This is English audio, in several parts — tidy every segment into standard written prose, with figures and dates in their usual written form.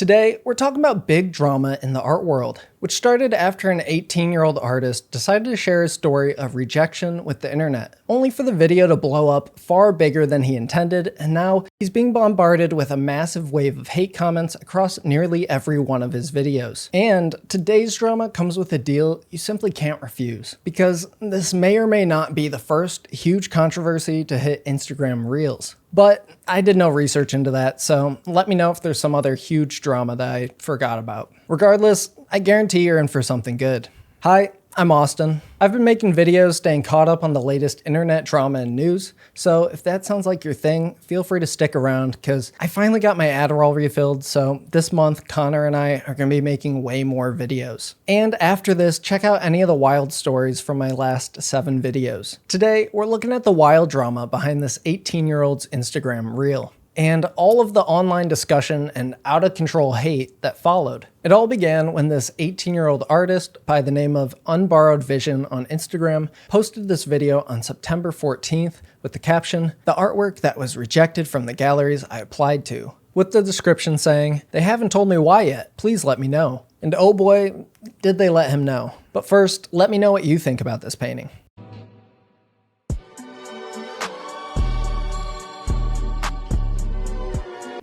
Today, we're talking about big drama in the art world, which started after an 18-year-old artist decided to share his story of rejection with the internet, only for the video to blow up far bigger than he intended, and now he's being bombarded with a massive wave of hate comments across nearly every one of his videos. And today's drama comes with a deal you simply can't refuse, because this may or may not be the first huge controversy to hit Instagram Reels. But I did no research into that, so let me know if there's some other huge drama that I forgot about. Regardless, I guarantee you're in for something good. Hi, I'm Austin. I've been making videos staying caught up on the latest internet drama and news, so if that sounds like your thing, feel free to stick around because I finally got my Adderall refilled, so this month Connor and I are going to be making way more videos. And after this, check out any of the wild stories from my last 7 videos. Today, we're looking at the wild drama behind this 18-year-old's Instagram reel, and all of the online discussion and out-of-control hate that followed. It all began when this 18-year-old artist by the name of Unborrowed Vision on Instagram posted this video on September 14th with the caption, "The artwork that was rejected from the galleries I applied to," with the description saying, "They haven't told me why yet, please let me know." And oh boy, did they let him know. But first, let me know what you think about this painting.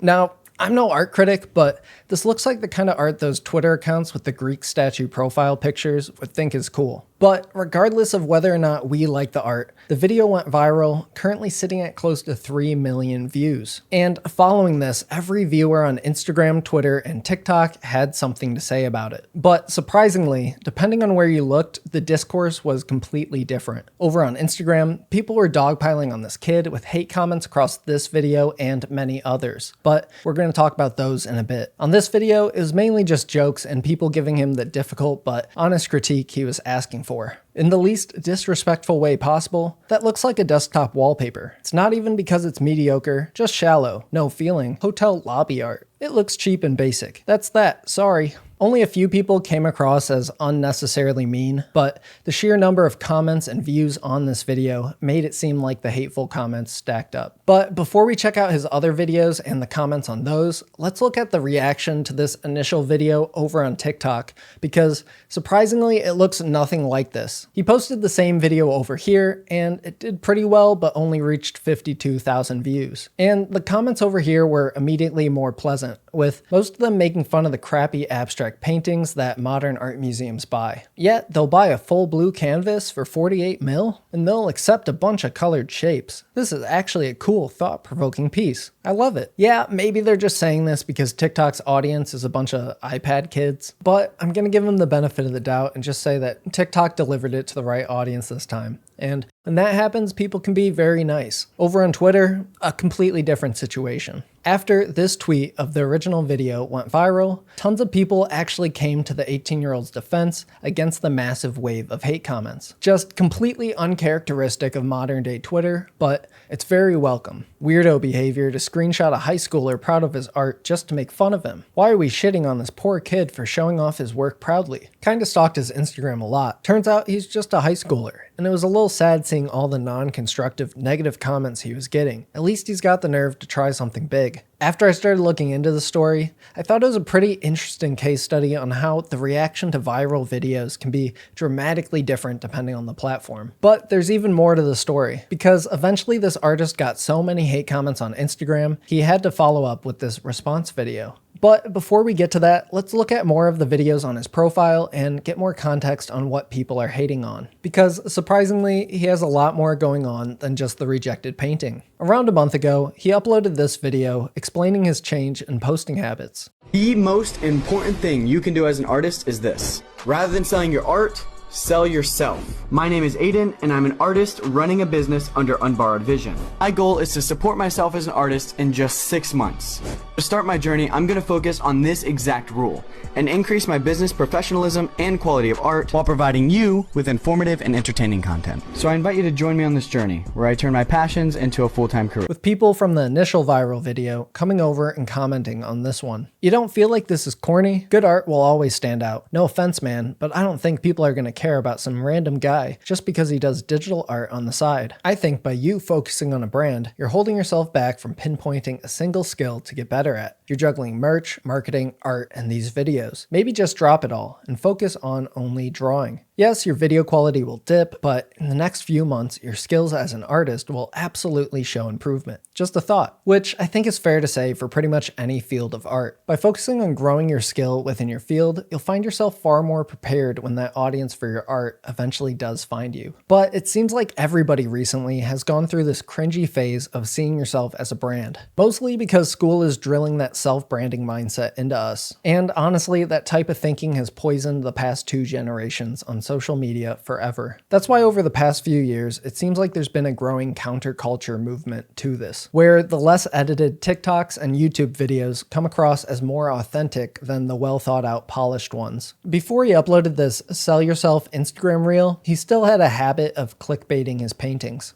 Now, I'm no art critic, but this looks like the kind of art those Twitter accounts with the Greek statue profile pictures would think is cool. But regardless of whether or not we like the art, the video went viral, currently sitting at close to 3 million views. And following this, every viewer on Instagram, Twitter, and TikTok had something to say about it. But surprisingly, depending on where you looked, the discourse was completely different. Over on Instagram, people were dogpiling on this kid with hate comments across this video and many others. But we're going to talk about those in a bit. On this video, it was mainly just jokes and people giving him the difficult but honest critique he was asking for. In the least disrespectful way possible, that looks like a desktop wallpaper. It's not even because it's mediocre, just shallow, no feeling, hotel lobby art. It looks cheap and basic. That's that, sorry. Only a few people came across as unnecessarily mean, but the sheer number of comments and views on this video made it seem like the hateful comments stacked up. But before we check out his other videos and the comments on those, let's look at the reaction to this initial video over on TikTok, because surprisingly, it looks nothing like this. He posted the same video over here, and it did pretty well, but only reached 52,000 views. And the comments over here were immediately more pleasant, with most of them making fun of the crappy abstract paintings that modern art museums buy. Yet, they'll buy a full blue canvas for 48 mil, and they'll accept a bunch of colored shapes. This is actually a cool, thought-provoking piece. I love it. Yeah, maybe they're just saying this because TikTok's audience is a bunch of iPad kids, but I'm gonna give them the benefit of the doubt and just say that TikTok delivered it to the right audience this time. And when that happens, people can be very nice. Over on Twitter, a completely different situation. After this tweet of the original video went viral, tons of people actually came to the 18-year-old's defense against the massive wave of hate comments. Just completely uncharacteristic of modern day Twitter, but it's very welcome. Weirdo behavior to screenshot a high schooler proud of his art just to make fun of him. Why are we shitting on this poor kid for showing off his work proudly? Kinda stalked his Instagram a lot. Turns out he's just a high schooler. And it was a little sad seeing all the non-constructive negative comments he was getting. At least he's got the nerve to try something big. After I started looking into the story, I thought it was a pretty interesting case study on how the reaction to viral videos can be dramatically different depending on the platform. But there's even more to the story, because eventually this artist got so many hate comments on Instagram, he had to follow up with this response video. But before we get to that, let's look at more of the videos on his profile and get more context on what people are hating on. Because surprisingly, he has a lot more going on than just the rejected painting. Around a month ago, he uploaded this video explaining his change in posting habits. The most important thing you can do as an artist is this. Rather than selling your art, sell yourself. My name is Aiden, and I'm an artist running a business under Unborrowed Vision. My goal is to support myself as an artist in just 6 months. To start my journey, I'm going to focus on this exact rule and increase my business professionalism and quality of art while providing you with informative and entertaining content. So I invite you to join me on this journey where I turn my passions into a full-time career. With people from the initial viral video coming over and commenting on this one. You don't feel like this is corny? Good art will always stand out. No offense, man, but I don't think people are going to care about some random guy just because he does digital art on the side. I think by you focusing on a brand, you're holding yourself back from pinpointing a single skill to get better at. You're juggling merch, marketing, art, and these videos. Maybe just drop it all and focus on only drawing. Yes, your video quality will dip, but in the next few months, your skills as an artist will absolutely show improvement. Just a thought, which I think is fair to say for pretty much any field of art. By focusing on growing your skill within your field, you'll find yourself far more prepared when that audience for your art eventually does find you. But it seems like everybody recently has gone through this cringy phase of seeing yourself as a brand. Mostly because school is drilling that self-branding mindset into us. And honestly, that type of thinking has poisoned the past 2 generations on social media forever. That's why over the past few years, it seems like there's been a growing counterculture movement to this, where the less edited TikToks and YouTube videos come across as more authentic than the well thought out polished ones. Before he uploaded this Sell Yourself Instagram reel, he still had a habit of clickbaiting his paintings.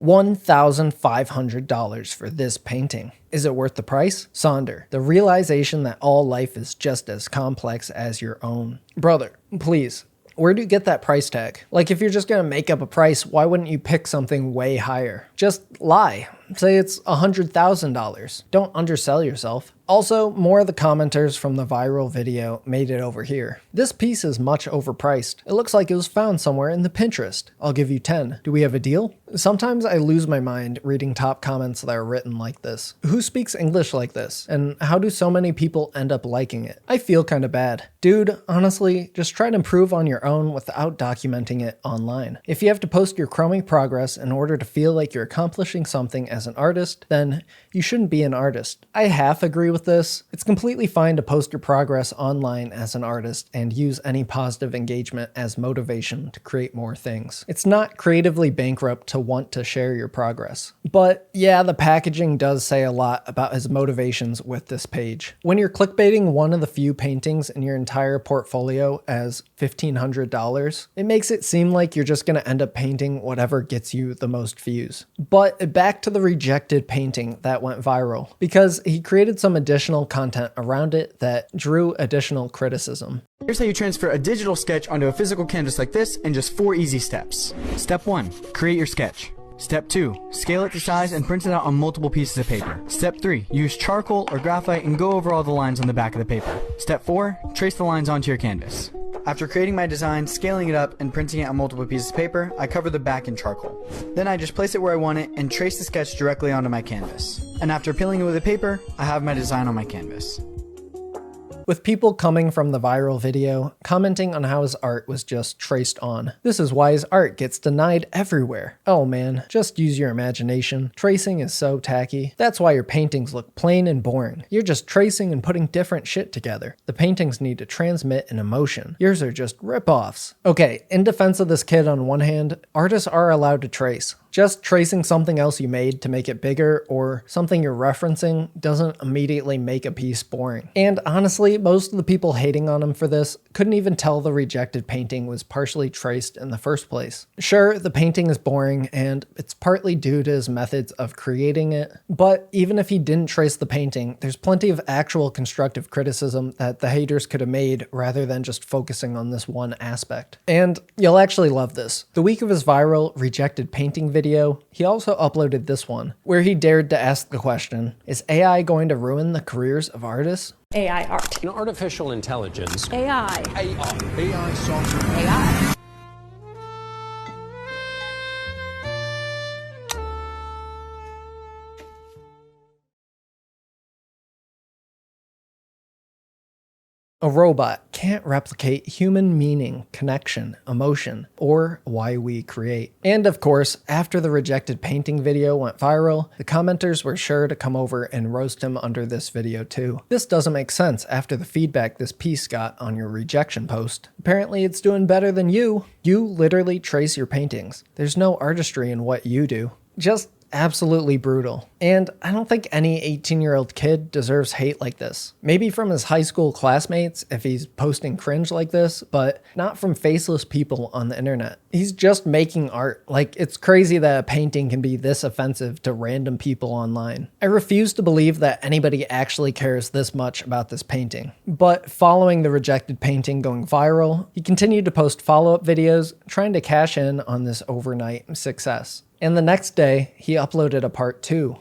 $1,500 for this painting. Is it worth the price? Sonder, the realization that all life is just as complex as your own. Brother, please, where do you get that price tag? Like, if you're just gonna make up a price, why wouldn't you pick something way higher? Just lie. Say it's $100,000. Don't undersell yourself. Also, more of the commenters from the viral video made it over here. This piece is much overpriced. It looks like it was found somewhere in the Pinterest. I'll give you 10. Do we have a deal? Sometimes I lose my mind reading top comments that are written like this. Who speaks English like this? And how do so many people end up liking it? I feel kind of bad. Dude, honestly, just try to improve on your own without documenting it online. If you have to post your chroming progress in order to feel like you're accomplishing something as an artist, then you shouldn't be an artist. I half agree with this. It's completely fine to post your progress online as an artist and use any positive engagement as motivation to create more things. It's not creatively bankrupt to want to share your progress. But yeah, the packaging does say a lot about his motivations with this page. When you're clickbaiting one of the few paintings in your entire portfolio as $1,500, it makes it seem like you're just gonna end up painting whatever gets you the most views. But back to the rejected painting that went viral, because he created some additional content around it that drew additional criticism. Here's how you transfer a digital sketch onto a physical canvas like this in just 4 easy steps. Step 1, create your sketch. Step 2, scale it to size and print it out on multiple pieces of paper. Step 3, use charcoal or graphite and go over all the lines on the back of the paper. Step 4, trace the lines onto your canvas. After creating my design, scaling it up, and printing it on multiple pieces of paper, I cover the back in charcoal. Then I just place it where I want it and trace the sketch directly onto my canvas. And after peeling it with the paper, I have my design on my canvas. With people coming from the viral video, commenting on how his art was just traced on. This is why his art gets denied everywhere. Oh man, just use your imagination. Tracing is so tacky. That's why your paintings look plain and boring. You're just tracing and putting different shit together. The paintings need to transmit an emotion. Yours are just rip-offs. Okay, in defense of this kid on one hand, artists are allowed to trace. Just tracing something else you made to make it bigger or something you're referencing doesn't immediately make a piece boring. And honestly, most of the people hating on him for this couldn't even tell the rejected painting was partially traced in the first place. Sure, the painting is boring and it's partly due to his methods of creating it, but even if he didn't trace the painting, there's plenty of actual constructive criticism that the haters could have made rather than just focusing on this one aspect. And you'll actually love this. The week of his viral rejected painting video, he also uploaded this one, where he dared to ask the question, is AI going to ruin the careers of artists? AI art. Artificial intelligence. AI. AI software. AI. A robot can't replicate human meaning, connection, emotion, or why we create. And of course, after the rejected painting video went viral, the commenters were sure to come over and roast him under this video too. This doesn't make sense after the feedback this piece got on your rejection post. Apparently it's doing better than you. You literally trace your paintings. There's no artistry in what you do. Just absolutely brutal. And I don't think any 18-year-old kid deserves hate like this. Maybe from his high school classmates if he's posting cringe like this, but not from faceless people on the internet. He's just making art. Like, it's crazy that a painting can be this offensive to random people online. I refuse to believe that anybody actually cares this much about this painting. But following the rejected painting going viral, he continued to post follow-up videos trying to cash in on this overnight success. And the next day, he uploaded a part 2.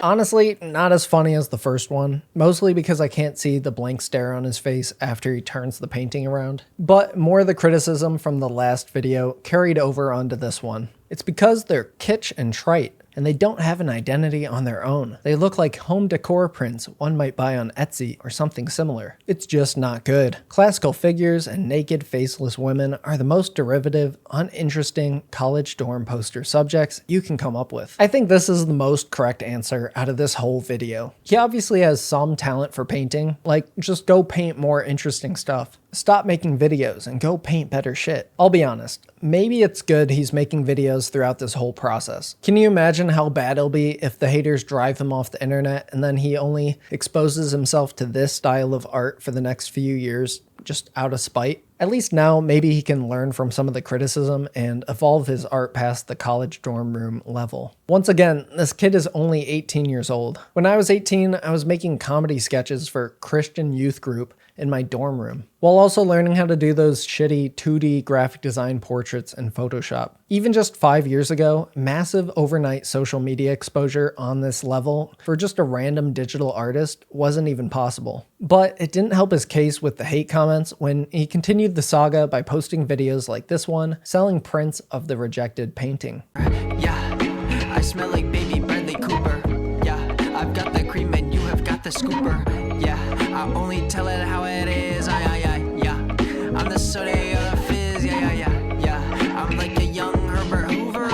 Honestly, not as funny as the first one, mostly because I can't see the blank stare on his face after he turns the painting around. But more of the criticism from the last video carried over onto this one. It's because they're kitsch and trite, and they don't have an identity on their own. They look like home decor prints one might buy on Etsy or something similar. It's just not good. Classical figures and naked faceless women are the most derivative, uninteresting college dorm poster subjects you can come up with. I think this is the most correct answer out of this whole video. He obviously has some talent for painting, like just go paint more interesting stuff. Stop making videos and go paint better shit. I'll be honest, maybe it's good he's making videos throughout this whole process. Can you imagine how bad it'll be if the haters drive him off the internet and then he only exposes himself to this style of art for the next few years just out of spite? At least now, maybe he can learn from some of the criticism and evolve his art past the college dorm room level. Once again, this kid is only 18 years old. When I was 18, I was making comedy sketches for Christian youth group in my dorm room, while also learning how to do those shitty 2D graphic design portraits in Photoshop. Even just 5 years ago, massive overnight social media exposure on this level for just a random digital artist wasn't even possible. But it didn't help his case with the hate comments when he continued the saga by posting videos like this one, selling prints of the rejected painting. Yeah, I smell like baby Bradley Cooper. Yeah, I've got the cream and you have got the scooper. Yeah, I only tell it how it is. Yeah. I'm the soda or the fizz. Yeah. I'm like a young Herbert Hoover.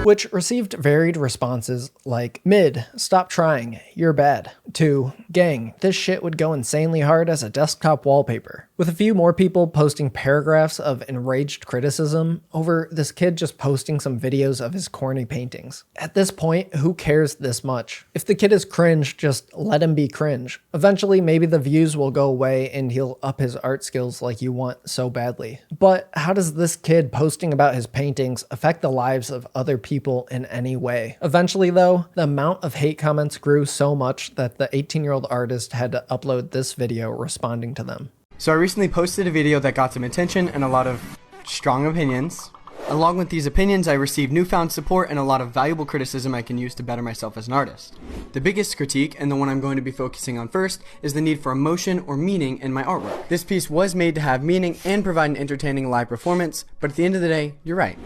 Which received varied responses like, mid, stop trying, you're bad, to, gang, this shit would go insanely hard as a desktop wallpaper, with a few more people posting paragraphs of enraged criticism over this kid just posting some videos of his corny paintings. At this point, who cares this much? If the kid is cringe, just let him be cringe. Eventually, maybe the views will go away and he'll up his art skills like you want so badly. But how does this kid posting about his paintings affect the lives of other people in any way? Eventually though, the amount of hate comments grew so much that the 18-year-old artist had to upload this video responding to them. So I recently posted a video that got some attention and a lot of strong opinions. Along with these opinions, I received newfound support and a lot of valuable criticism I can use to better myself as an artist. The biggest critique, and the one I'm going to be focusing on first, is the need for emotion or meaning in my artwork. This piece was made to have meaning and provide an entertaining live performance, but at the end of the day, you're right.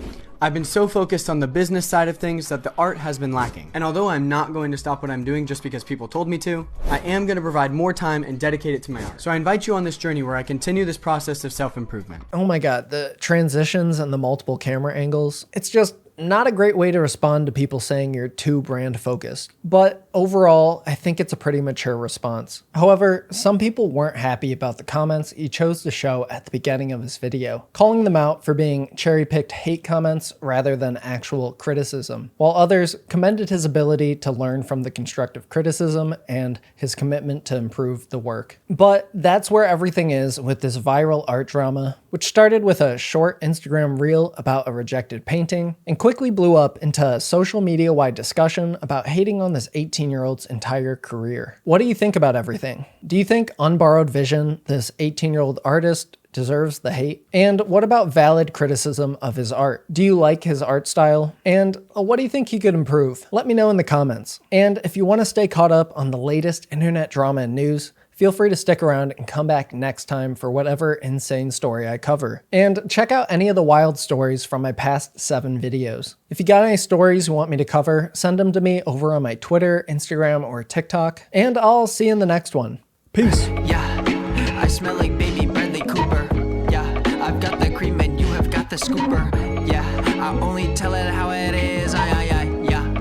I've been so focused on the business side of things that the art has been lacking. And although I'm not going to stop what I'm doing just because people told me to, I am going to provide more time and dedicate it to my art. So I invite you on this journey where I continue this process of self-improvement. Oh my god, the transitions and the multiple camera angles, it's just not a great way to respond to people saying you're too brand focused. But overall, I think it's a pretty mature response. However, some people weren't happy about the comments he chose to show at the beginning of his video, calling them out for being cherry-picked hate comments rather than actual criticism, while others commended his ability to learn from the constructive criticism and his commitment to improve the work. But that's where everything is with this viral art drama, which started with a short Instagram reel about a rejected painting and quickly blew up into a social media-wide discussion about hating on this 18-year-old's entire career. What do you think about everything? Do you think Unborrowed Vision, this 18-year-old artist, deserves the hate? And what about valid criticism of his art? Do you like his art style? And what do you think he could improve? Let me know in the comments. And if you want to stay caught up on the latest internet drama and news, feel free to stick around and come back next time for whatever insane story I cover. And check out any of the wild stories from my past 7 videos. If you got any stories you want me to cover, send them to me over on my Twitter, Instagram, or TikTok, and I'll see you in the next one. Peace. Yeah, I smell like baby Bradley Cooper. Yeah, I've got the cream and you have got the scooper. Yeah, I only tell it how it is. Yeah,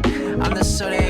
I'm the soda